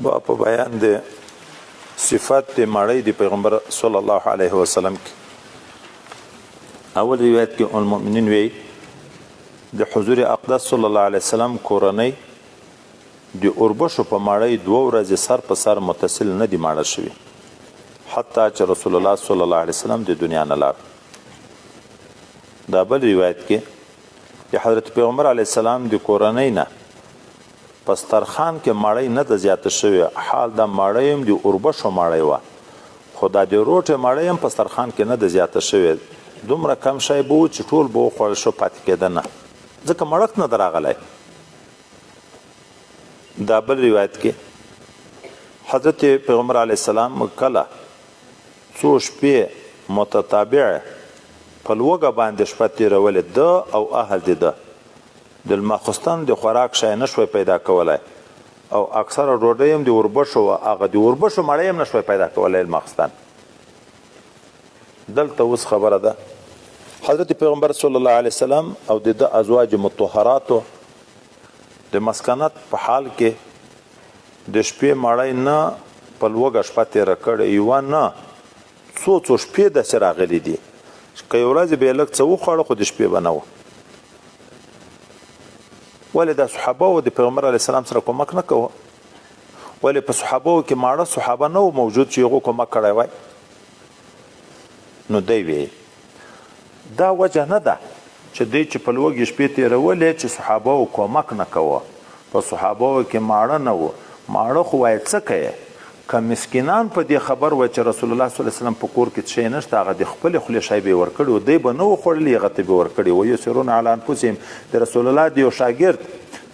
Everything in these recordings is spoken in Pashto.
با په بیان د صفات د مړی د پیغمبر صلی الله علیه وسلم کې اول روایت کې المؤمنین وی د حضور اقدس صلی الله علیه وسلم کورنۍ د اوربشو په مړی 2 ورځې سر په سر متصل نه دی ماړه شوی حتی چې رسول الله صلی الله علیه وسلم د دنیا نه لاړ. دا بل روایت کې د حضرت پیغمبر علیه السلام د کورنۍ نه پسترخان کې مړی نه د زیاته شوی حال د مړی هم د اوربشو مړی و خو دا د روټه مړی هم پسترخان کې نه د زیاته شوی دومره کم شی بو چې ټول بو خوړل شو پاتې کېده نه ځکه مړک نه دراغلی. دا بل روایت کې حضرت پیغمبر علیه السلام کله څو شپې متتابع په لوږه باندې شپه تېرولې ده او اهل د ده د الماخستان د خوراک شی نشوی پیدا کولی او اکثره ډوډۍ هم د اوربشو و هغه د اوربشو مړی هم نشوی پیدا کولی الماخستان. دلته اوس خبره ده حضرت پیغمبر صلی الله علیه وسلم او د ده ازواج مطهراتو د مسکنت په حال کې د شپې مړی نه په لوږه شپه تېره کړې یوه نه څو شپې داسې راغلي دي که یو ورځې به یې لږ څه وخوړه خو د شپې به نه وه. ولې دا صحابه و د پیغمبر علیه السلام سره کومک نه کوه ولې په صحابه کې ماړه صحابه نه و موجود چې هغو کومک کړی وای نو دی وی دا وجه نه ده چې دی چې په لوږې شپې تېرولې چې صحابه و کومک نه کوه په صحابه کې ماړه نه و ماړه خو وایي څه کوې که مسکینان په دې خبر وای چې رسول الله صلی الله علیه وسلم په کور کې شی نشته هغه د خپلې خولې شی به یې ورکړي و دی به نه و خوړلي هغه ته به یې ورکړي و یسرون علی انفسهم د رسول الله د یو شاګرد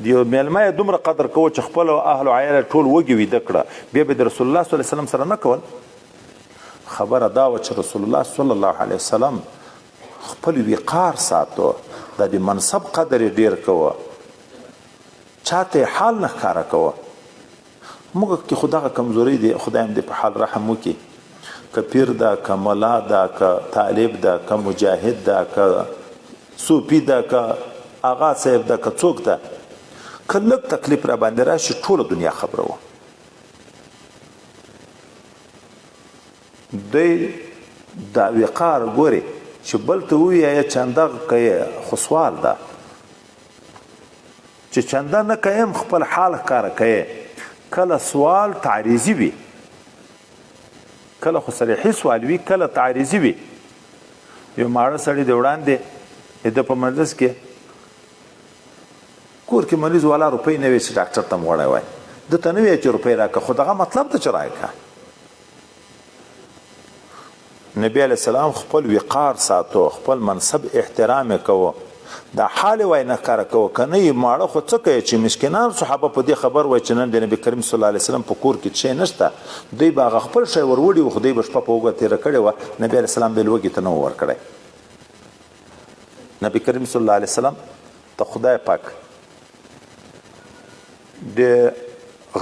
د یو میلمه یې دومره قدر کوه چې خپل اهل و عیال ټول وږي ویده کړه بیا به د رسول الله صلی الله علیه وسلم سره نه کول. خبره دا وه چې رسول الله صلی الله علیه وسلم خپل وقار ساتو د دې منصب قدر یې ډېر کوه چاته یې حال نه ښکاره کوه. موږ کې خو دغه کمزوري دی خدای هم دې په حال رحم وکړي که پیر ده که ملا ده که طالب ده که مجاهد ده که صوفي ده که آغا صاحب ده که څوک ده که لږ تکلیف را باندې راشي ټوله دنیا خبره وه. دوی دا وقار ګوري چې بل ته ووایه چنده کوې خو سوال ده چې چنده نه کویم خپل حال ښکاره کوې کله سوال تعریضی وي کله خو صریحي سوال وي کله تعریضی وي. یو ماړه سړی د وړاندې د په مجلس کې کور کې مریض والا روپۍ نه وي چې ډاکټر ته م وړی وای ده ته نه وایي چې روپۍ راکړه خو دغه مطلب ته چې راکړه. نبی علیه السلام خپل وقار ساتو خپل منصب احترام یې کوه دا حال وای نه ښکاره کوه که نه یې ماړه خو څه کوي چې مسکینان صحابه په دې خبر وای چې نن د نبي کریم صلی الله علیه وسلم په کور کې شی نشته دوی به هغه خپل شی وروړي و خو دوی به شپه په اوږه تېره کړې وه نبي علیه السلام به یې لوږې ته نه و ورکړی. نبي کریم صلی الله علیه وسلم ته خدای پاک د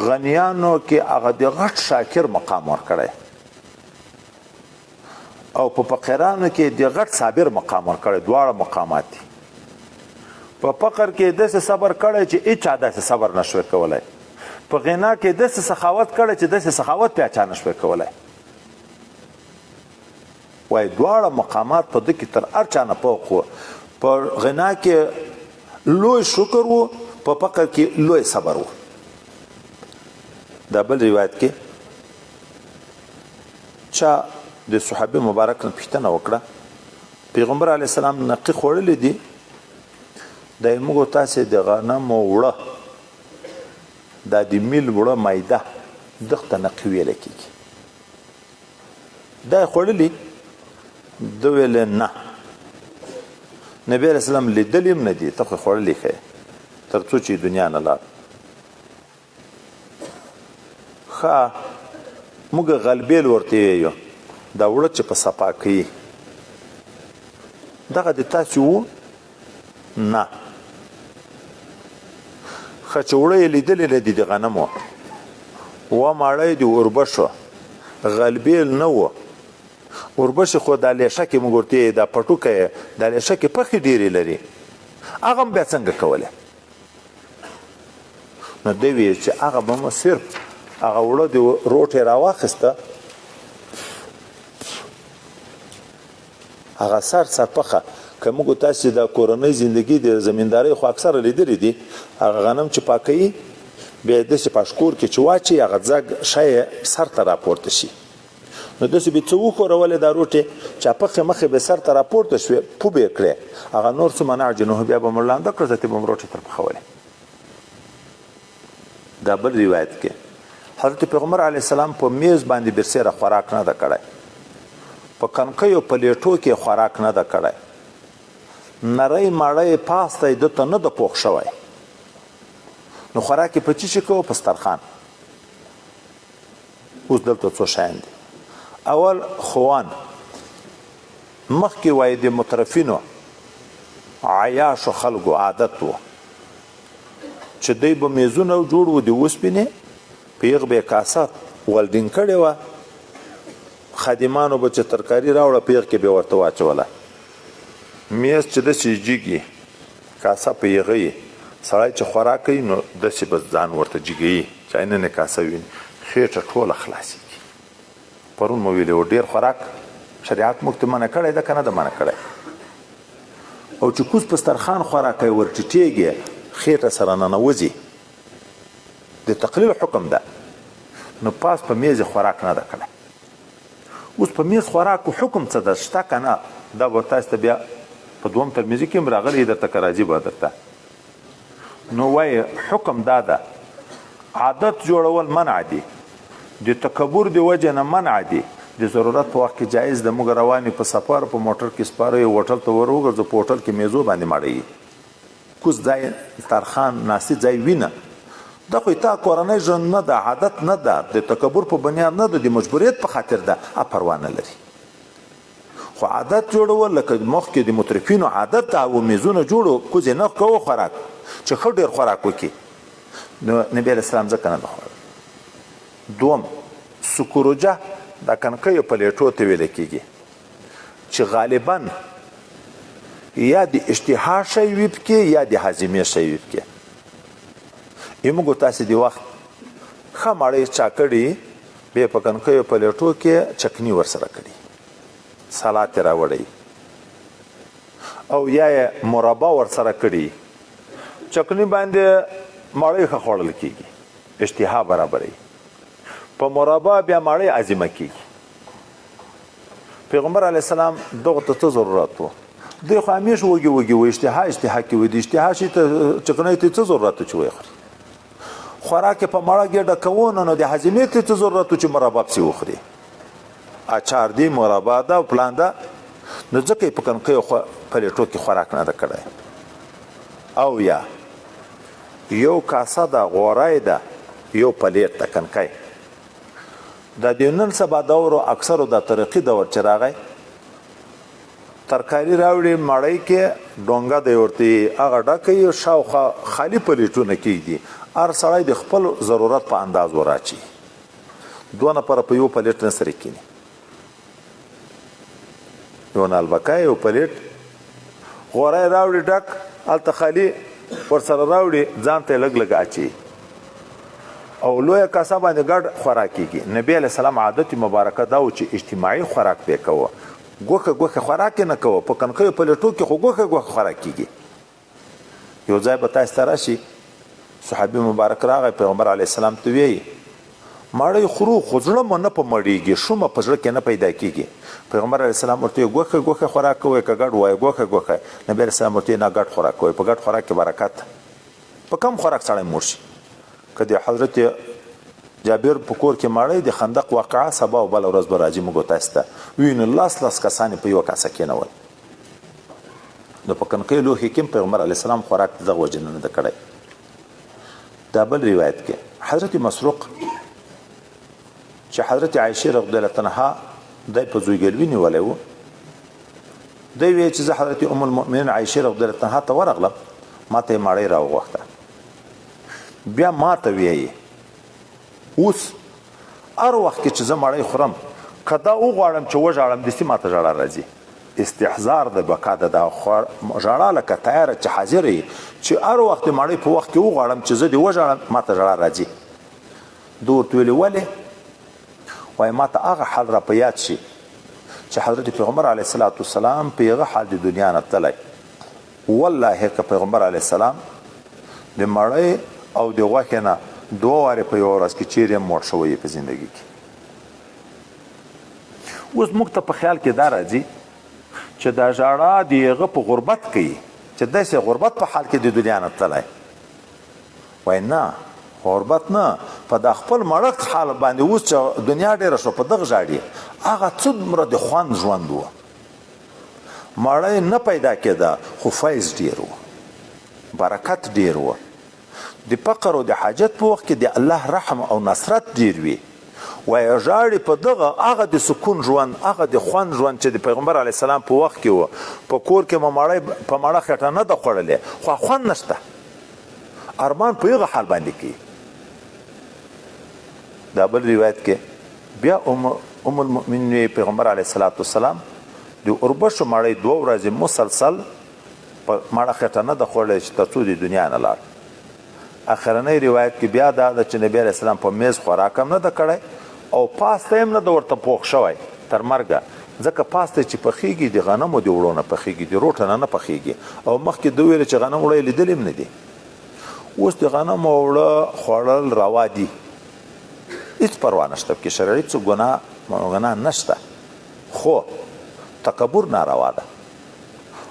غنیانو کې هغه د غټ شاکر مقام ورکړی او په فقیرانو کې د غټ صابر مقام ورکړی دواړه مقامات دي. په فقر کې داسې صبر کړی چې هیچا داسې صبر نشوی کولی په غنا کې داسې سخاوت کړی چې داسې سخاوت پې هچا نشوی کولی. وایي دواړه مقامات په ده کې تر هر چا نه فوق و په غنا کې لوی شکر و په فقر کې لوی صبر و. دا بل روایت کې چا د صحابي مبارک نه پوښتنه وکړه پیغمبر علیه السلام نقي خوړلی دي دا موږ تاسې د غنمو وړه دا د میل وړه مایده دغه ته نقي ویلی کېږي دا یې خوړلي ده ویلې نه نبي علیه السلام لیدلي هم نه دي ته خو خوړلي ښه تر څو چې دنیا نه لاړ. ښه موږ غلبیل ورته ویو دا وړه چې په صفا کوي دغه د تاسې و نه ښه چې وړه یې لیدلې نه دي د غنمو وه ماړه یې د اوربشو غلبیل نه و اوربشې خو دا لیشه کې موږ ورته دا پټوکه یې دا لیشه کې پخې ډېرې لري هغه هم بیا څنګه کولی نو دی ویل چې هغه به مو صرف هغه وړه د روټې راواخیسته، هغه سرپخه که موږ تاسې د کورنۍ زندگی د زمیندارۍ خو اکثره لیدلی دي، هغه غنم چې پاکوي بیا یې داسې په اشکور کې چې واچي هغه ځګ ښه سر ته راپورته شي، نو داسې به څه وښورولې دا روټې چې پخې مخې به سر ته راپورته شوې پو به یې کړې، هغه نور څومره عجنوه بیا به مو لانده کړه ته به م روټې تر پخولې. دا بل روایت کې حضرت پیغمبر علیه السلام په میز باندې برسېره خوراک نه ده کړی، په کنکیو پلیټو کې خوراک نه ده کړی، نری مړی پاسته یې دته نه ده پوخ شوی، نو خوراک یې په څه شي کوو؟ په سترخوان. اوس دلته څو شیان دي. اول خوان مخکې وایي د مترفینو عیاشو خلکو عادت و چې دوی به میزونه جوړ و د اوسپنې په یغ به یې کاسه ولډینګ کړې وه، خادمانو به چې ترکاري راوړه په یغ کې به یې ورته واچوله، میز چې داسې جګي کاسه په یغه یي، سړی چې خوراک کوي نو داسې به ځان ورته جګوي چې عیننې کاسه ویني، خېټه ټوله خلاصېږي. پرون مو ویلې و ډېر خوراک شریعت موږ ته منع کړی ده که نه ده منع کړی، او چې کوز په سترخوان خوراک کوي ورټیټېږي خېټه سره ننوځي، د تقلیل حکم ده، نو پاس په میز خوراک نه ده کړی. اوس په میز خوراکو حکم څه ده شته که نه؟ دا به تاسو ته بیا په دوم ترمذي کې هم راغلی درته که راځي به درته، نو وایي حکم دا ده عادت جوړول منع دي، د تکبر د وجه نه منع دي، د ضرورت په وخت کې جایز ده. موږ روانې په سفر په موټر کې سپاره یو هوټل ته ور وګرځو، په هوټل کې میزو باندې ماړوي کوز ځای ترخان ناستي ځای وینه، دا خو تا کورنۍ ژوند نه ده، عادت نه ده، د تکبر په بنیاد نه ده، د مجبوریت په خاطر ده، پروا نه لري. خو عادت جوړول لکه مخکې د مترفینو عادت ده، او میزونه جوړو کوز یې نه کوو خوراک چې ښه ډېر خوراک وکړي، نو نبي علیه السلام ځکه نه ده خوړل. دوم سکروجه د کنکیو پلیټو ته ویل کېږي چې غالبا یا د اشتها شی وي پکې یا د هاضمې شی وي پکې. موږ تاسې د وخت ښه مړۍ چا کړي بیا په کنکیو پلیټو کې چکني ورسره کړي، سلات یې راوړی، او یا یې مربا ورسره کړي، چکني باندې مړۍ ښه خوړل کېږي، اشتها برابروي، په مربا بیا مړۍ عظیمه کېږي. پیغمبر علیه السلام دغه ته څه ضرورت و؟ دوی خو همیش وږي وږي و، اشتها کې وي، د اشتها شي ته چکنۍ ته څه ضرورت و چې وخوري؟ خوراک په مړه کې ډکوو نو د هضمې ته څه ضرورت و چې مربا پسې وخوري؟ اچار دی، مربا ده، پلان ده، نو ځکه یې په کنکیو پلیټو کې خوراک نه ده کړی. او یا یو کاسه ده غوری ده، یو پلیټ ده کنکی. دا د نن سبا دور اکثرو د ترقي دور چې راغی، ترکاري راوړي مړۍ کې ډونګه دی ورته هغه ډکوي، شاوخوا خالي پلیټونه کېږدي، هر سړی د خپل ضرورت په انداز وراچي، دوه نفره په یو پلیټ نه سره کېني، یو نالبکه یو پلیټ غوری راوړي ډک، هلته خالي ورسره راوړي ځان ته یې لږ لږ اچي، او لویه کاسه باندې ګډ خوراک کېږي. نبي علیه السلام عادت مبارکه دا و چې اجتماعي خوراک پې کوه، ګوښه خوراک یې نه کوه، په کنکیو پلیټو کې خو ګوښه خوراک کېږي. یو ځای به تاسو ته راشي، صحابي مبارک راغی، پیغمبر علیه السلام ته ویي مړۍ خورو خو زړه مو نه په مړېږي، شومه په زړه کې نه پیدا کېږي. پیغمبر علیه السلام ورته ګوښه خوراک کوئ که ګډ وایي؟ ګوښه. نبي علیه السلام ورته نه ګډ خوراک کوئ، په ګډ خوراک کې برکت. په کم خوراک سړی مړ شي؟ که د حضرت جابر په کور کې مړۍ د خندق واقعه سبا او بله ورځ به راځي موږ تاسو ته وینو لاس کسانې په یوه کاسه کېنول. نو په کنکیو لوښي کې پیغمبر علیه السلام خوراک د دغه وجې نه ده کړی. دا بل روایت کې حضرت مسروق چې حضرت عایشه رضی الله عنها دای په زویګلوي نیولی و، دی وی چې زه حضرت ام المؤمنین عایشه رضی الله عنها ته ورغلم، ما ته یې مړۍ راوغوښته، بیا ما ته ویایي اوس هر وخت کې چې زه مړۍ خورم که دا وغواړم چې وژاړم دستي ما ته ژړا راځي. استحضار د بقا د دا ژړا لکه تیاره چې حاضر یي چې هر وخت د مړۍ په وخت کې وغواړم چې زه دې وژاړم ما ته ژړا راځي. ده ورته ویلي ولې؟ وایي ما ته هغه حال را په یاد شي چې حضرت پیغمبر علیه الصلاة والسلام په هغه حال د دنیا نه تللی. والله که پیغمبر علیه السلام د مړی او د غوښې نه 2 وارې په یوه ورځ کې چیرې موړ شوی په زندګي کې. اوس موږ ته په خیال کې دا راځي چې دا ژړا د هغه په غربت کوي چې داسې غربت په حال کې د دنیا نه تللی. وایي نه، غربت نه، په دا خپل مړښت حال باندې اوس چې دنیا ډېره شو په دغه ژاړي. هغه څومره د خوند ژوند و، مړی نه پیدا کېده خو فیض ډېر و، برکت ډېر و. د فقر او د حاجت په وخت کې د الله رحم او نصرت ډېر وي. وایي ژاړي په دغه هغه د سکون ژوند، هغه د خوند ژوند چې د پیغمبر علیه السلام په وخت کې و. په کور کې مو مړی په مړه خېټه نه ده خوړلې خو خوند نشته، ارمان په هغه حال باندې کوي. دا بل روایت کې بیا ام المؤمنین پیغمبر علیه الصلاة والسلام د اوربشو مړی 2 ورځې مسلسل په مړه خېټه نه ده خوړلې چې تر څو د دنیا نه لاړ. اخرنی روایت کې بیا دا ده چې نبی علیه السلام په میز خوراک هم نه ده کړی او پاسته هم نه ده ورته پوخ شوی تر مرګه، ځکه پاسته چې پخیږي د غنمو د وړو نه پخیږي، د روټه نه پخیږي. او مخکې ده ویل چې غنم وړه یې لیدلې هم نه دي. اوس د غنمو وړه خوړل روا دي، هیڅ پروا نشته، کې شرعي څه ګناه نشته، خو تکبر ناروا ده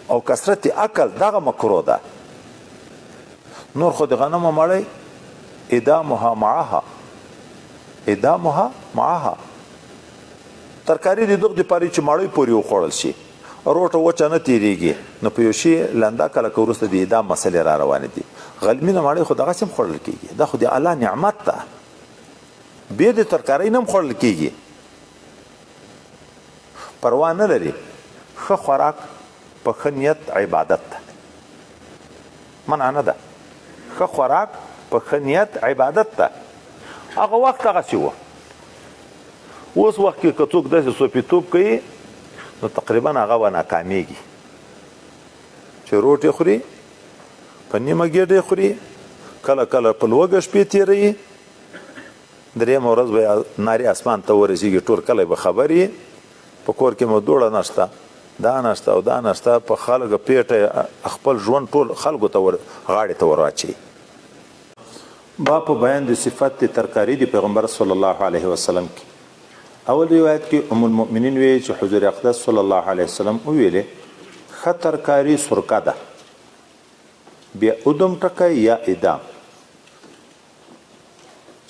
او کثرت عقل دغه مکروه ده. نور خو د غنمو مړی ادامها معها ترکاري د دغه د پاري چې مړی پورې وخوړل شي، روټه وچه نه تیریږي، نو په یو شي لنده کله که وروسته د اعدام مسلې را روانې دي. غلمینه مړی خو دغسې هم خوړل کېږي، دا خو د الله نعمت ده، بیا د ترکارۍ نه هم خوړل کېږي، پروا نه لري. ښه خوراک په ښه نیت عبادت ده، منع نه ده. ښه خوراک په ښه نیت عبادت ده. هغه وخت هغسې و. اوس وخت کې که څوک داسې سوپیتوب کوي نو تقریبا هغه به ناکامیږي چې روټې خوري، په نیمه ګېډه خوري، کله کله په لوږه شپې تېروي، 3 ورځ به ناري اسمان ته ورسېږي، ټول کلی به خبر یي په کور کې مو دوړه نشته، دا نشته او دا نشته، په خلکو پیټه خپل ژوند ټول خلکو ته غاړې ته ور واچوي. با په بیان د صفت د ترکاري د پیغمبر صلی الله علیه وسلم کې اول روایت کې ام المؤمنین وی چې حضور اقدس صلی الله علیه وسلم ویلې ښه ترکاري سرکه ده، بیا ادم ټکی یا ادام،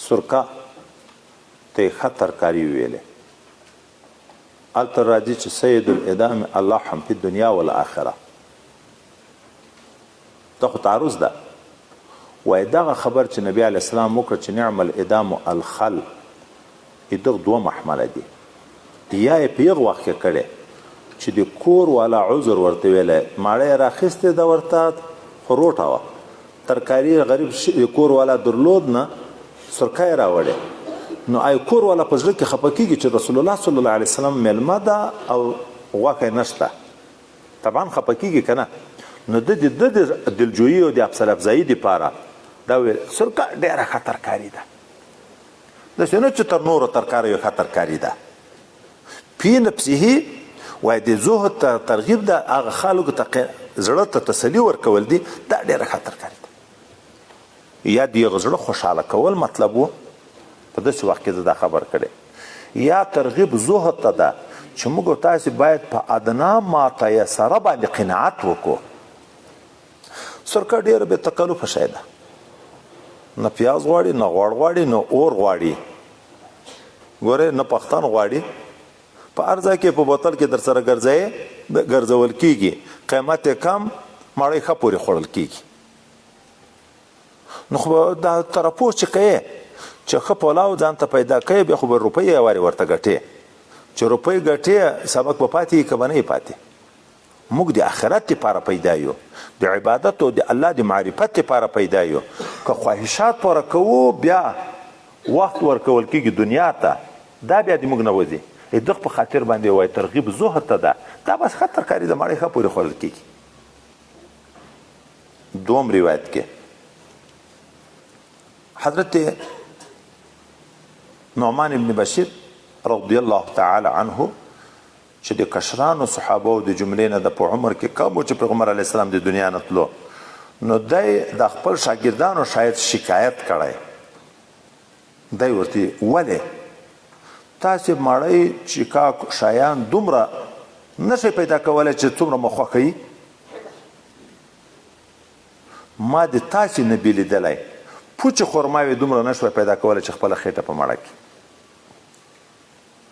سرکه ته ښه ترکاري ویلې. الته راځي چې سید الادام الله هم په دنیا والآخره. دا خو تعرض ده. وای دغه خبر چې نبی علیه السلام وکړ چې نعم الادام الخل، دغه 2 محمله دي. یا یې په یغه وخت کې کړی چې د کور والا عذر ورته ویلی، ماړی راخیستې ده ورته خو روټه وه، ترکاري غریب کور والا درلود نه، سرکه یې راوړې. نو آی کور والا په زړه کې خفه کېږي چې رسول الله صلی الله علیه وسلم میلمه ده او غوښه نشته، طبعا خفه کېږي که نه. نو د دلجویي او د افسر افزایي دپاره دا ویل سرکه ډېره ښه ترکاري ده، داسې نه چې تر نورو ترکاریو ښه ترکاري ده. فی نفسه وایي د زهد ترغیب ده، هغه خلکو ته زړه ته تسلي ورکول دي، دا ډېره ښه ترکاري ده. یا د هغه زړه خوشحاله کول مطلب و، په داسې وخت کې دا خبر کړی. یا ترغیب زهد ته ده چې موږ تاسې باید په ادنا ما تیسره باندې قناعت وکړو. سرکه ډېره بې تکلفه شی ده، نه پیاز غواړي، نه غوړ غواړي، نه اور غواړي، ګورې نه پختان غواړي. په هر ځای کې په بوتل کې در سره ګرځول کېږي، قیمت یې کم، مړی ښه پورې خوړل کېږي. نو خو دا ترپوس چې کوې چې ښه پولاو ځان ته پیدا کوې، بیا خو به روپۍ یې وارې ورته ګټې، چې روپۍ ګټې سبق به پاتې که به نه یې پاتې. موږ د آخرت لپاره پیدا یو، د عبادت او د الله د معرفت لپاره پیدا یو. که خواهشات پوره کوو بیا وخت ورکول کېږي دنیا ته، دا بیا د موږ نه وځي. دغه په خاطر باندې وایي ترغیب زهد ته ده، دا بس ښه ترکاري د مړی ښه پورې خوړل کېږي. 2 روایت کې حضرت نعمان ابن بشیر رضی الله تعالی عنه چې د کشرانو صحابه او د جملې نه د په عمر کې کم و چې پیغمبر علیه السلام د دنیا نه تلو، نو دی د خپل شاګردانو شاید شکایت کړی، دی ورته ولې تاسې مړی چیکا شایان دومره نشئ پیدا کولی چې څومره مو خوښوي؟ ما د تاسې نه بې لیدلی پوچې خرماوې دومره نشوی پیدا کولی چې خپله خېټه په مړه کړي.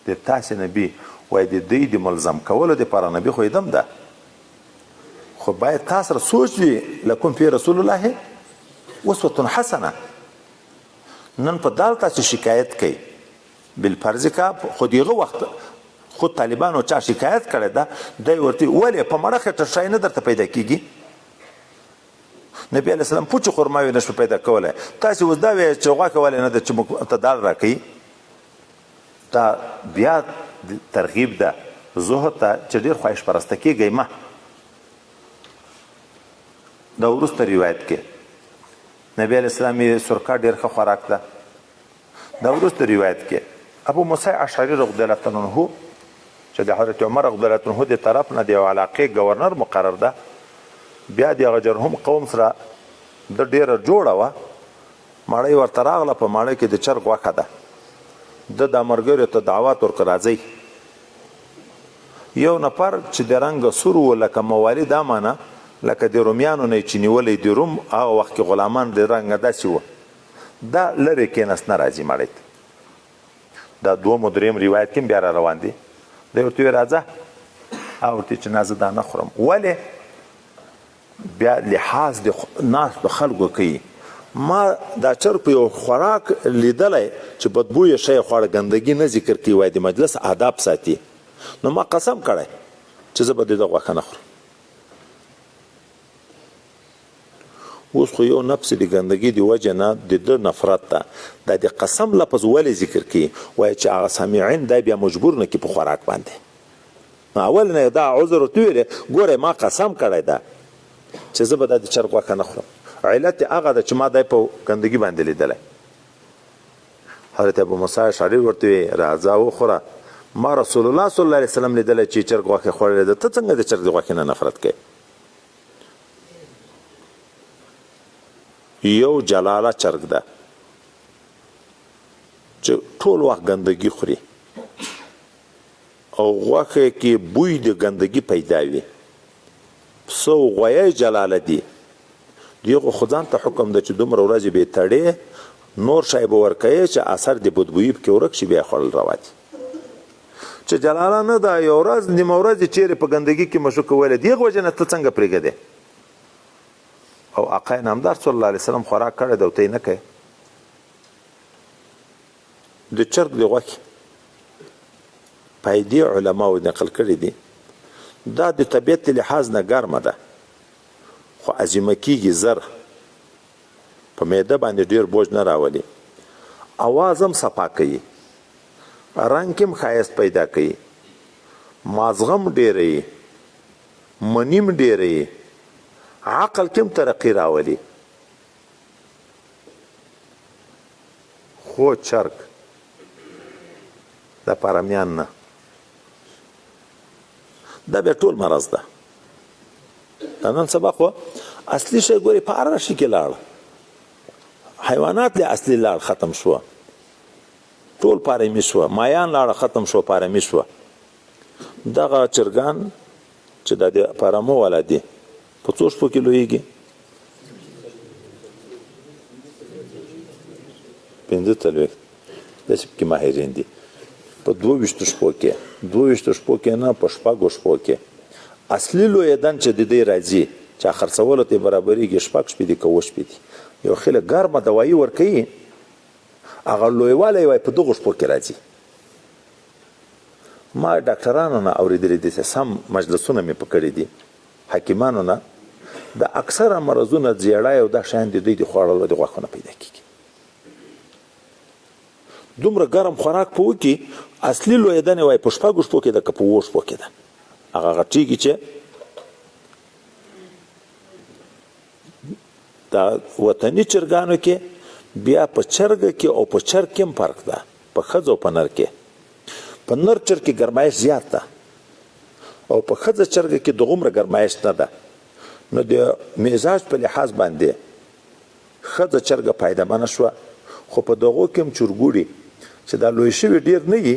د تاسې نبي وایي د دوی د ملزم کولو دپاره نبي خو دم ده، خو باید تاسو سره سوچ وي لکم فی رسول الله اسوة حسنه. نن په دال تاسو شکایت کوي بالفرض کا خو دغه وخت خود طالبانو چا شکایت کړی ده، دی ورته ولې په مړه خېټه شی نه درته پیدا کېږي؟ نبي علیه السلام پوچې خرماوې نشو پیدا کولی، تاسې اوس دا وایئ چې غوښه ولې نه ده چې موږ ته دال راکوي؟ دا بیا ترغیب ده زهد ته چې ډېر خواهش پرسته کېږئ مه. دا وروسته روایت کې نبی علیه السلام یې سرکه ډېر ښه خوراک ده. دا وروسته روایت کې ابو موسی اشعري رضی الله عنه چې د حضرت عمر رضی الله عنه د طرف نه د یو علاقې گورنر مقرر ده، بیا د هغه جرهم قوم سره د ډېره جوړه وه، مړۍ ورته راغله، په مړۍ کې د چرګ غوښه ده، د ملګرو ته دعوت ورکړه راځئ. یو نفر چې د رنګ سور و لکه موالي دا مانه لکه د رومیانو نه چې نیولی د روم هغه وخت کې غلامان د رنګه داسې وه، دا لرې کېناست نه راځي مړۍ ته. دا دوم و درېیم روایت کې بیا را روان دي. دی ورته ویې راځه، هغه ورته چې نه زه دا نه خورم. ولې؟ بیا لحاظ د ناستو خلکو کوي. ما دا چرګ په یو خوراک لیدلی چې بدبویه شی خوړه ګندګي نه ذکر کوي، وایي د مجلس آداب ساتي، نو ما قسم کړی چې زه به د ده غوښه نه خورم. اوس خو یو نفس د ګندګي د وجې نه د ده نفرت ده، دا د قسم لفظ ولې ذکر کوي؟ وایي چې هغه سامعین دا بیا مجبور نه کړي په خوراک باندې. نو اول نه دا عذر ورته ویلی، ګوره ما قسم کړی ده چې زه به دا د چرګ غوښه نه خورم. علت هغه ده چې ما دی په ګندګي باندې لیدلی. حضرت ابو موسی اشعري ورته وی راځه وخوره، ما رسول الله صلی الله علیه وسلم لیدلی چې چرګ غوښه خوړلې ده، ته څنګه د چرګ د غوښې نه نفرت کوې؟ یو جلاله چرګ ده چې ټول وخت ګندګي خوري او غوښه کې بوی د ګندګي پیدا وي. پسه او غویی جلاله دي، دیغه خو ځان ته حکم ده چې دومره ورځې به یې تړې، نور شی به ورکوې چې اثر د بدبویي پکې ورک شي، بیا یې خوړل روا دي. چې جلاله نه ده، یو ورځ نیمه ورځ یې چیرې په ګندګي کې مشو کولی، دغه وجې نه ته څنګه پرېږدې؟ او آقا نامدار صلی الله علیه وسلم خوراک کړی ده او ته یې نه کوې. د چرګ د غوښې فایدې علماو نقل کړي دي. دا د طبیعت لحاظ نه ګرمه ده، خو عظیمه کېږي زر، په معده باندې ډېر بوج نه راولي، اواز هم صفا کوي، رنګ کې هم ښایست پیدا کوي، مازغه هم ډېروي، مني هم ډېروي، عقل کې هم ترقي راولي. خو چرګ د پرمیان نه، دا بیا ټول مرض ده. نن سبا خو اصلي شی ګورې په هر شي کې لاړ، حیوانات له اصلي لاړ ختم شوه، ټول پارمي شوه، مایان لاړه ختم شوه، پارمي شوه. دغه چرګان چې د پارمو والا دي په څو شپو کې لویږي؟ 45 داسې پکې ماهرین دي. په 22 شپو کې 22 شپو کې نه، په شپږو شپو کې اصلي لویدن چې د دې راځي چې خرڅولو ته برابرېږي 6 شپې دي که 8 شپې دي. یو خیله ګرمه دوایي ورکوي، هغه لویوالی وایي په دغو شپو کې راځي. ما ډاکټرانو نه اورېدلي دي، سم مجلسونه مې په کړي دي، حکیمانو نه، د اکثره مرضونه زیړی او دا شیان د دوی د خوړلو د غوښو نه پیدا کېږي. دومره ګرم خوراک په وکړي، اصلي لویدنې وایي په 6 شپو کې ده که په 7 شپو کې ده، هغه غټېږي چې دا وطني چرګانو کې بیا په چرګه کې او په چرګ کې هم فرق ده. په ښځو په نر کې په نر چرګ کې ګرمایش زیات ده او په ښځه چرګه کې دغومره ګرمایش نه ده نو د مزاج په لحاظ باندې ښځه چرګه فایدهمنه شوه خو په دغو کې هم چرګوړي چې دا لوی شوي ډېر نه وي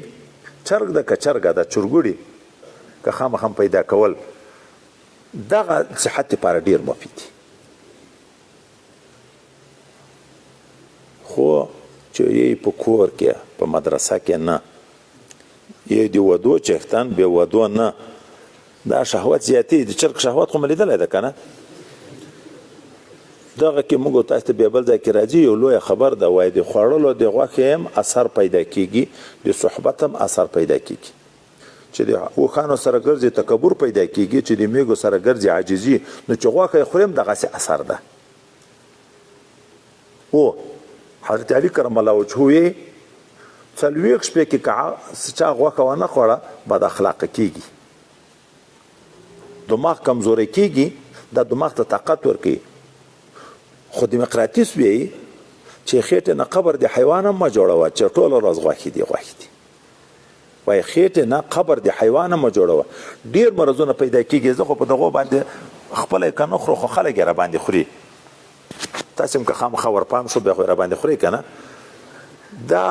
چرګ ده که چرګه ده چرګوړي که خامخا پیدا کول دغه صحت لپاره ډېر مفید دي خو چې یې په کور کې په مدرسه کې نه یې د ودو چښتن بې ودو نه دا شهوت زیاتې د چرګ شهوت خو مې لیدلی ده که نه دغه کې موږ تاسو ته بیا بل ځای کې راځي یو لویه خبر ده وایي د خوړلو د غوښې هم اثر پیدا کېږي د صحبت هم اثر پیدا کېږي چې د اوښانو سره ګرځي تکبر پیدا کېږي چې د میږو سره ګرځي عاجزي نو چې غوښه یې خوري هم دغسې اثر ده او حضرت علي کرم الله وجهه یې 40 شپې کې که چا غوښه ونه خوړه بد اخلاقه کېږي دماغ کمزوری کېږي دا دماغ ته طاقت ورکوي خو دیموکراتیس وایي چې خېټې نه قبر د حیوان هم مه جوړوه چې ټوله ورځ غوښې دي وایي خېټې نه قبر د حیوان هم مه جوړوه ډېر مرضونه پیدا کېږي زه خو په دغو باندې خپله یې که نه خورو خو خلک یې راباندې خوري تاسې هم که خامخا ورپام شو بیا خو یې راباندې خوري که نه دا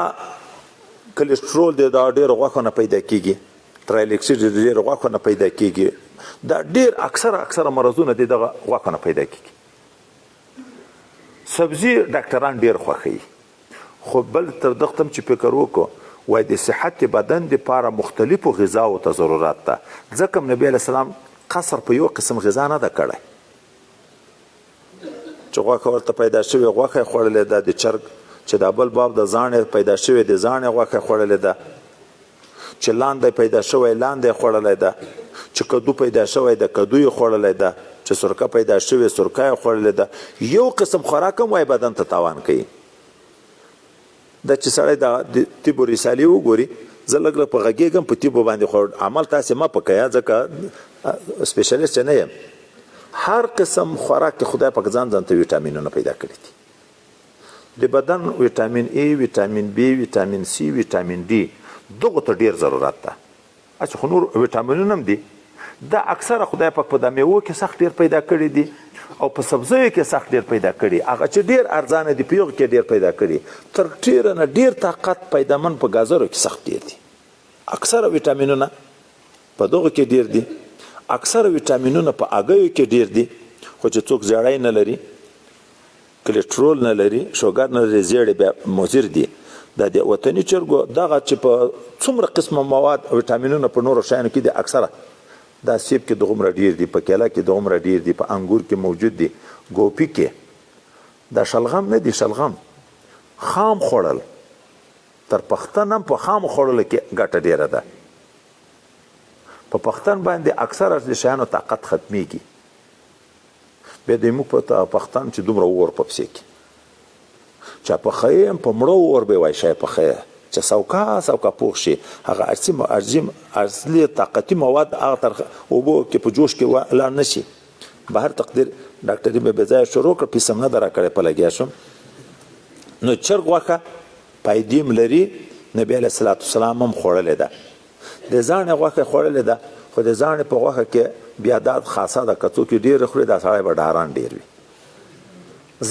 کلسترول دی دا ډېرو غوښو نه پیدا کېږي ټرایلیکسیډ د ډېرو غوښو نه پیدا کېږي دا ډېر اکثره مرضونه د دغه غوښو نه پیدا کېږي سبزي ډاکټران ډېر خوښوي خو بل تر دغه هم چې فکر وکړو وایي د صحت بدن دپاره مختلفو غذاو ته ضرورت ده ځکه نبي علیه السلام قصر په یو قسم غذا نه ده کړی چې غوښه ورته پیدا شوې غوښه یې خوړلې ده د چرګ چې دا بل باب د زاڼې پیدا شوې د زاڼې غوښه یې خوړلې ده چې لاندی پیدا شوی لاندی یې خوړلی ده چې کدو پیدا شوی د کدو یې خوړلی ده چې سرکه پیدا شوې سرکه یې خوړلې ده یو قسم خوراک هم وایي بدن ته تاوان کوي دا چې سړی د طب و رسالې وګوري زه لږ په غږېږم په طبو باندې خو عمل تاسې مه پکوئ ځکه سپیشلیست نه یم هر قسم خوراک کې خدای پاک ځان ته ویټامینونه پیدا کړي دي د بدن ویټامین ای ویټامین بی ویټامین سی ویټامین ډي دغو ته ډېر ضرورت ده چې خو نور ویټامینونه هم دي دا اکثره خدای پاک په د میوو کې سخت ډېر پیدا کړي دي او په سبزیو کې سخت ډېر پیدا کړي هغه چې ډېر ارزانه دي په یغو کې ډېر پیدا کړي تر ډېره نه ډېر طاقت پیدامن په ګازرو کې سخت ډېر دي اکثره ویټامینونه په دغو کې ډېر دي اکثره ویټامینونه په هګیو کې ډېر دي خو چې څوک زیړی نه لري کلسترول نه لري شوګر نه لري زیړې بیا مضر دي دا د وطني چرګو دغه چې په څومره قسمه مواد ویټامینونه په نورو شیانو کې دي اکثره دا سیب کې دغومره ډېر دي په کیله کې دغومره ډېر دي په انګور کې موجود دي ګوپي کې دا شلغم نه دي شلغم خام خوړل تر پختن هم په خامو خوړلو کې ګټه ډېره ده په پختن باندې اکثره د شیانو طاقت ختمیږي بیا د موږ په پختن چې دومره اور په پسې کې چا پخی هم په مړو اور به وایي شی پخی چې سوکا پوخ شي هغه اصلي طاقتي مواد هغه تر اوبو کې په جوش کې لاړ نه شي به هر تقدیر ډاکټري مې بې ځایه شروع کړه پیسه هم نه ده راکړې په لګیا شم نو چرګ غوښه پایدې هم لري نبي علیه الصلاة والسلام هم خوړلې ده د زاڼې غوښه خوړلې ده خو د زاڼې په غوښه کې بیا دا خاصه ده که څوک یې ډېره خوري دا سړی به ډاران ډېر وي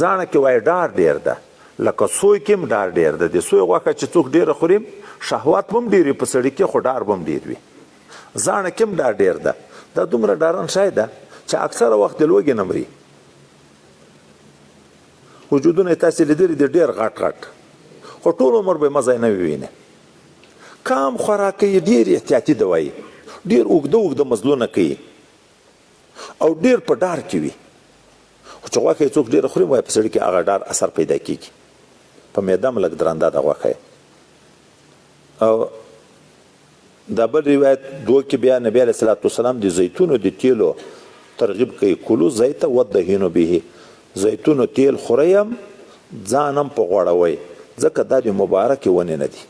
زاڼه کې وایي ډار ډېر ده لکه سوی کې هم ډار ډېر ده د سوی غوښه چې څوک ډېره خوري شهوت به هم ډېر وي په سړي کې خو ډار به هم ډېر وي زاڼه کې هم ډار ډېر ده دا دومره ډارن شی ده چې اکثره وخت د لوږې نه مري وجودونه یې تاسې لیدلي دي ډېر غټ خو ټول عمر به مزه یې نه ووینې کم خوراک کوي ډېر احتیاطي دوایي ډېر اوږده مزلونه کوي او ډېر په ډار کې وي خو چې غوښه یې څوک ډېره خوري وایي په سړي کې هغه ډار اثر پیدا کېږي په معده هم لږ درنده ده غوښه او دا بل روایت دوه کې بیا نبي علیه الصلاة والسلام د زیتونو د تیلو ترغیب کوي کلو زیته ودهینو به زیتونو تیل خورئ هم ځان هم په غوړوئ ځکه دا د مبارکې ونې نه دي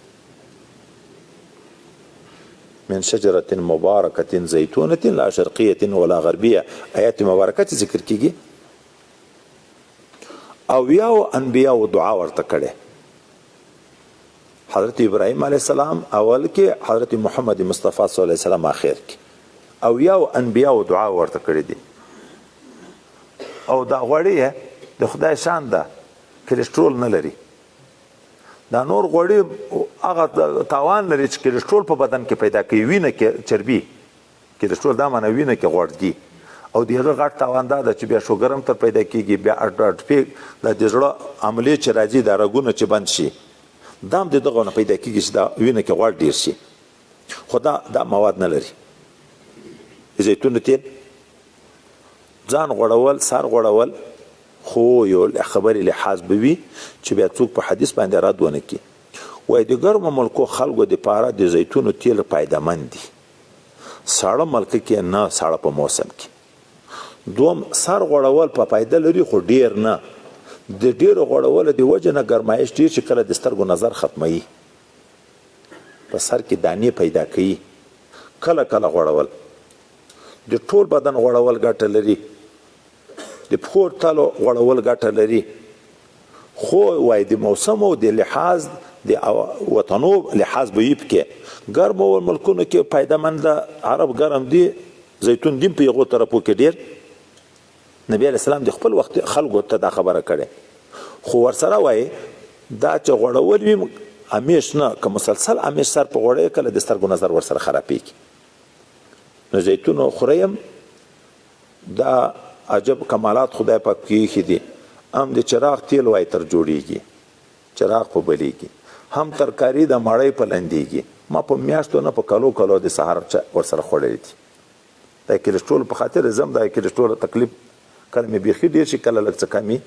من شجرة مبارکة زیتونة لا شرقیة ولا غربیة آیات مبارکه چې ذکر کیږي اولیاء او انبیاء دعا ورته کړي حضرت ابراهیم علیه السلام اول کې، حضرت محمد مصطفی صلی الله علیه وسلم اخر کې، او یو انبیا او دعا ورته کړی دي. او دا غوړی د خدای شان ده، کلسترول نه لري. دا نور غوړي هغه تاوان لري چې کلسترول په بدن کې پیدا کوي، وینه کې چربي. کلسترول دا معنی وینه کې غوړ دي. او دغه غټ تاوان دا ده چې بیا شوګر هم تر پیدا کیږي، بیا اټپی د زړه عملیه چې راځي دا رګونه چې بند شي، دا هم دغه نه پیدا کیږي چې دا وینه کې غوړ ډیر شي. خو دا مواد نه لري. زیتون تیل ځان غوړول، سر غوړول، خو یو خبرې لحاظ به وي چې بیا څوک په حدیث باندې رد ونه کړي. وایي د ګرمو ملکو خلکو دپاره د زیتونو تیل فایدهمند دي، ساړه ملک کې نه، ساړه په موسم کې. دوم، سر غوړول په فایده لري خو ډیر نه. د ډیرو غوړولو د وجه نه ګرمایش ډیر چې کله د سترګو نظر ختموي، په سر کې دانې پیدا کوي. کله کله غوړول د ټول بدن غوړول ګټه لري، د پښو تلو غوړول ګټه لري. خو وای د موسم او د لحاظ د وطنو لحاظ به یې پکې ګرمو ملکونو کې فایدهمند. عرب ګرم دي، زیتون دیم په یغو طرفو کې ډیر. نبی علیہ السلام د خپل وخت خلکو ته دا خبره کړي. خو ورسره وای دا چې غوړول وي همیش نه، که مسلسل همیش سر په غوړی کله د سترګو نظر ورسره خرابېږي. نو زیتون خوریم، دا عجب کمالات خدای پاک کې ایښي دي. هم د چراغ تیل وای تر جوړیږي، چراغ په بلیږي، هم ترکاري د مړۍ په لندېږي. ما په میاشتو نه په کلو کلو د سهار ورسره خوړلی دي. دا کلسترول په خاطر زم دا کلسترول تکلیف کله مې بیخي ډېر شي، کله لږ څه کمي.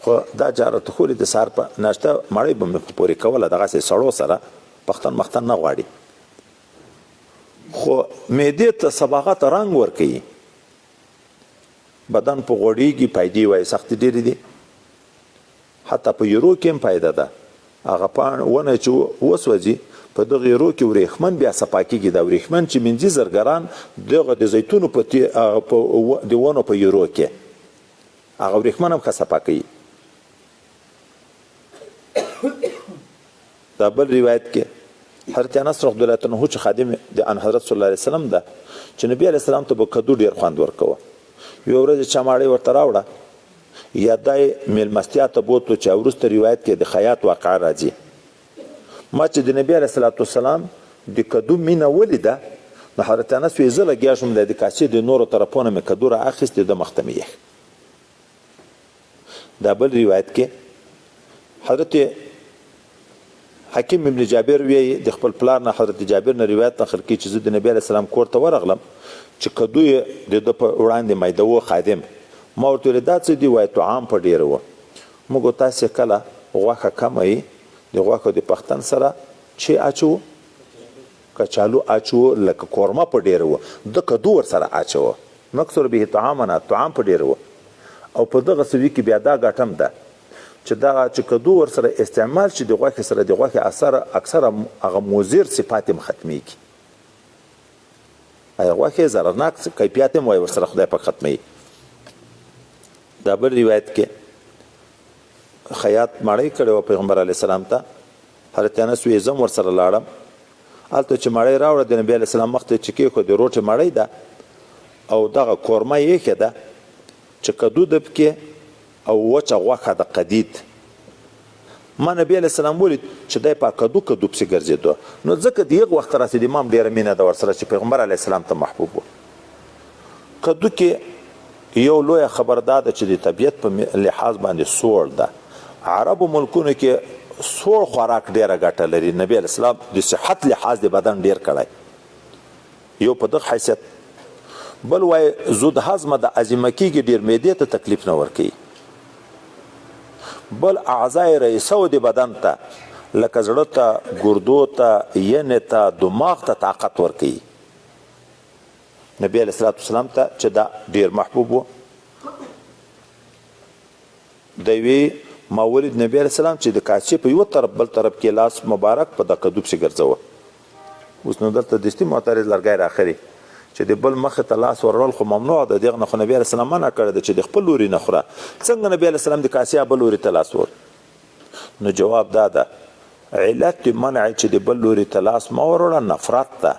خو دا جارت خوري د سهار په ناشته مړۍ به مې پورې کوله، دغسې سړو سره پختن مختن نه غواړي. خو معدې ته صباغت رنګ ورکوي، بدن په غوړېږي، فایدې وایي سختې ډېرې دي. حتی په یورو کې هم فایده ده. هغه پاڼه ونه چې وسوځي په دغه یورو کې ورېښمن بیا صفا کېږي. دا ورېښمن چې منځي زرګران دغه د زیتونو په د ونو په یورو کې هغه ورېښمن هم ښه صفا کوي. دا بل روایت کې حضرت انس رضی الله عنه چې خادم د ان حضرت صلی الله علیه وسلم ده، چې نبی علیه السلام ته به کدو ډېر خوند ورکوه. یو ورځ چماړی ورته راوړه، یا دای میلمستیا ته بوتلو چې وروسته روایت کې د خیاط واقعه راځي. ما چې د نبی علیه الصلاة والسلام د کدو مینه ولیده، نو حضرت انس وایي زه لګیا شوم د کاسې د نورو طرفونه مې کدو رااخیستې، د مخ ته مې یخ. دا بل روایت کې حضرت حکیم ابن جابر وایي د خپل پلار نه حضرت جابر نه روایت نقل کوي چې زه د نبی علیه السلام کور ته ورغلم چې کدو یې د ده په وړاندې میده و خادم. ما ورته ویل دا څه دي؟ وایي طعام په ډېره وه. موږ تاسې کله غوښه کمه یي د غوښو د پختن سره چې اچوو، کچالو اچوو، لکه کورمه په ډېره وه، د کدو ورسره اچوه. نکثر به طعامنا، طعام په ډېره وه. او په دغه سوي کې بیا دا ګټم ده چې دغه چې کدو ورسره استعمال شي د غوښې سره د غوښې اکثره هغه مضر صفات هم ختمیږي. غوښې ضررناک کیفیت هم وایي ورسره خدای پاک ختموي. دا بل روایت کې خیاط مړۍ کړې وه پیغمبر علیه السلام ته. حضرت انس وایي زه هم ورسره لاړم. هلته چې مړۍ راوړه د نبي علیه السلام مخ ته چې کېښود، د روټې مړۍ ده او دغه کورمه یې ایښې ده چې کدو ده پکې او وچه غوښه د قدید. ما نبی علیه السلام ولید چې دی په کدو پسې ګرځېدو. نو ځکه د یغ وخت راسې د امام ډېره مینه ده ورسره چې پیغمبر علیه السلام ته محبوب و. کدو کې یو لویه خبر دا ده چې د طبیعت په لحاظ باندې سوړ ده. عربو ملکونو کې سوړ خوراک ډېره ګټه لري. نبی علیه السلام د صحت لحاظ د بدن ډېر کړی، یو په دغه حیثیت. بل وایي زود هضمه د عظیمه کېږي، ډېر معدې ته تکلیف نه ورکوي. بل اعضای رئیسو د بدن ته لکه زړه ته، ګردو ته، ینې ته، دماغ ته طاقت ورکوي. نبی علیه السلام ته چې دا ډېر محبوب و. د یوې ما ولید نبی علیه السلام چې د کاسې په یوه طرف بل طرف کې لاس مبارک په د کدو پسې ګرځوه. اوس نو دلته دستي معترض لرګی راخري چې د بل مخې ته لاس ورول خو ممنوع ده. دغه نه خو نبی علیه السلام منع کړی ده چې د خپل لوري نه خوره. څنګه نبی علیه السلام د کاسې بل لوري ته لاس ور؟ نو جواب دا ده علت منع چې د بل لوري ته لاس مه وروړه نفرت ده.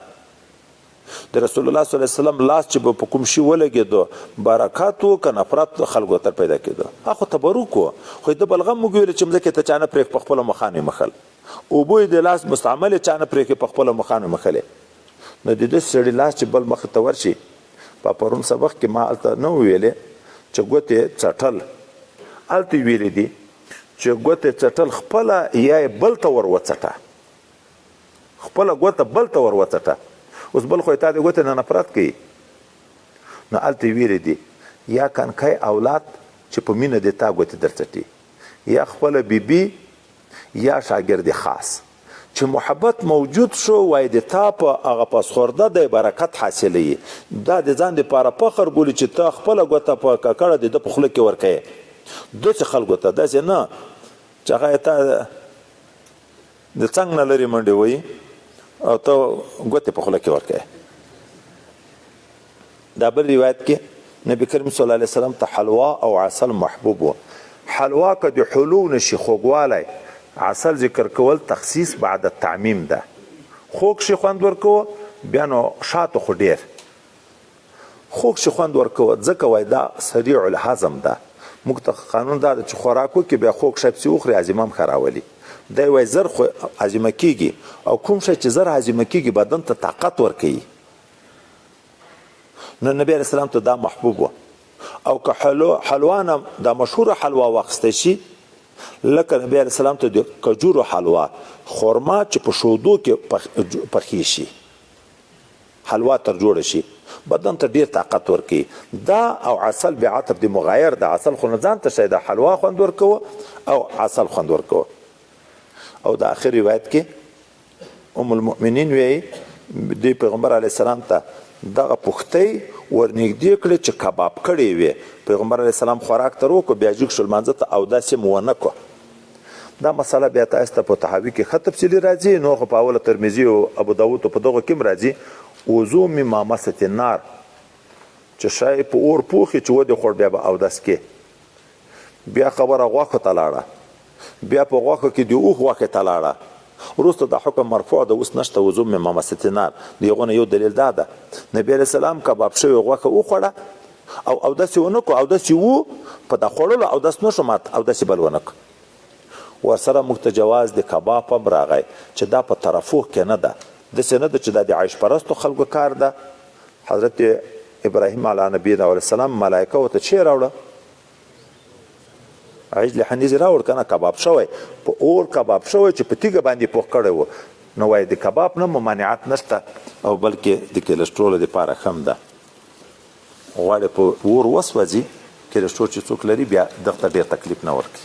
د رسول الله صلی الله علیه وسلم لاس چې په کوم شي ولګېدو برکت و که نفرت خلکو ته پیدا کېدو هغه تبرک و. خو د بلغم موږ ویل چې مځکې ته چا نه پرېږ په خپله مخانې مخل اوبه د لاس مستعمل چا نه پرېږي په خپله مخانې مخلې. نو د دې سړي لاس چې بل مخ ته ورشي په پرون سبق کې ما هلته نه ویلې چې ګوتې څټل هلته ویلې دي چې ګوتې څټل خپله یا یې بل ته ور وڅټه خپله ګوته بل ته ور وڅټه. اوس بل خو یې تا د ګوتې نه نفرت کوي. نو هلته ویلې دي یا کنکی اولاد چې په مینه د تا ګوتې در څټي یا خپله بیبي یا شاګرد خاص چې محبت موجود شو وای د تا په هغه پاسخورده د برکت حاصلوي. دا د ځان دپاره فخر بولي چې ته خپله ګوته په ککړه د ده په خوله کې ورکوې. داسې خلکو ته داسې نه چې هغه یې تا د څنګ نه لرې منډې وایي او ته ګوتې په خوله کې ورکوې. دا بل روایت کې نبی کریم صلی الله علیه وسلم ته حلوا او عسل محبوب و. حلوا که د حلو نشي خوږوالی عسل ذکر کول تخصیص بعد التعمیم ده. خوږ شي خوند ورکوه بیا نو شاتو خو ډېر خوږ شي خوند ورکوه ځکه وایي دا سریع الهضم ده. موږ ته قانون دا ده چې خوراک وکړي بیا خوږ شی پسې وخوري هضمه هم ښه راولي. دی وایي زر خو هضمه کېږي او کوم شی چې زر هضمه کېږي بدن ته طاقت ورکوي. نو نبی علیه السلام ته دا محبوب و. او که حلوا نه دا مشهوره حلوا واخیستی شي لکه نبی علیه السلام ته د کجورو حلوا خرما چې په شودو کې پخې شي حلوا تر جوړه شي بدن ته ډېر طاقت ورکوي. دا او عسل بیا عطف د مغایر د عسل خو نه ځان ته شی د حلوا خوند ورکوه او عسل خوند ورکوه. او د آخر روایت کې ام المؤمنین وایي د پیغمبر علیه السلام ته دغه پختۍ ورنږدې کړې چې کباب کړې وې. پیغمبر علیه السلام خوراک ته روکړو بیا جګ شو لمانځه ته اودس یې مو ونه کړو. دا مسله بیا تاسو ته په طحاوي کې ښه تفصیلي راځي. نور خو په اوله ترمذي او ابو داود په دغو کې هم راځي وضو من مامسة النار چې شی په اور پوخي چې ودې خوړ بیا به اودس کې. بیا خبره غوښو ته لاړه بیا په غوښو کې د اوښ غوښې ته لاړه. وروسته دا حکم مرفوع ده اوس نشته وضو من مامسة النار. د هغو نه یو دلیل دا ده نبي علیه السلام کباب شوې غوښه وخوړه او اودس یې ونه کړو. اودس یې و په دا خوړلو اودس نه شو مات اودس یې بل ونه کړو. ورسره موږ ته جواز د کباب هم راغی چې دا په ترفوه کې نه ده. داسې نه ده چې دا د عیش پرستو خلکو کار ده. حضرت ابراهیم علیه نبینا علیه السلام ملایکه ورته چی راوړه عجل حنیز راوړ کنه کباب شوی په اور کباب شوی چې په تیږه باندې پوخ کړی و. نو وایي د کباب نه ممانعت نشته او بلکې د کلسټرول دپاره ښه هم ده. غواړي په اور وسوځي کلسټرول چې څوک لري بیا دغه ته ډېر تکلیف نه ورکړي.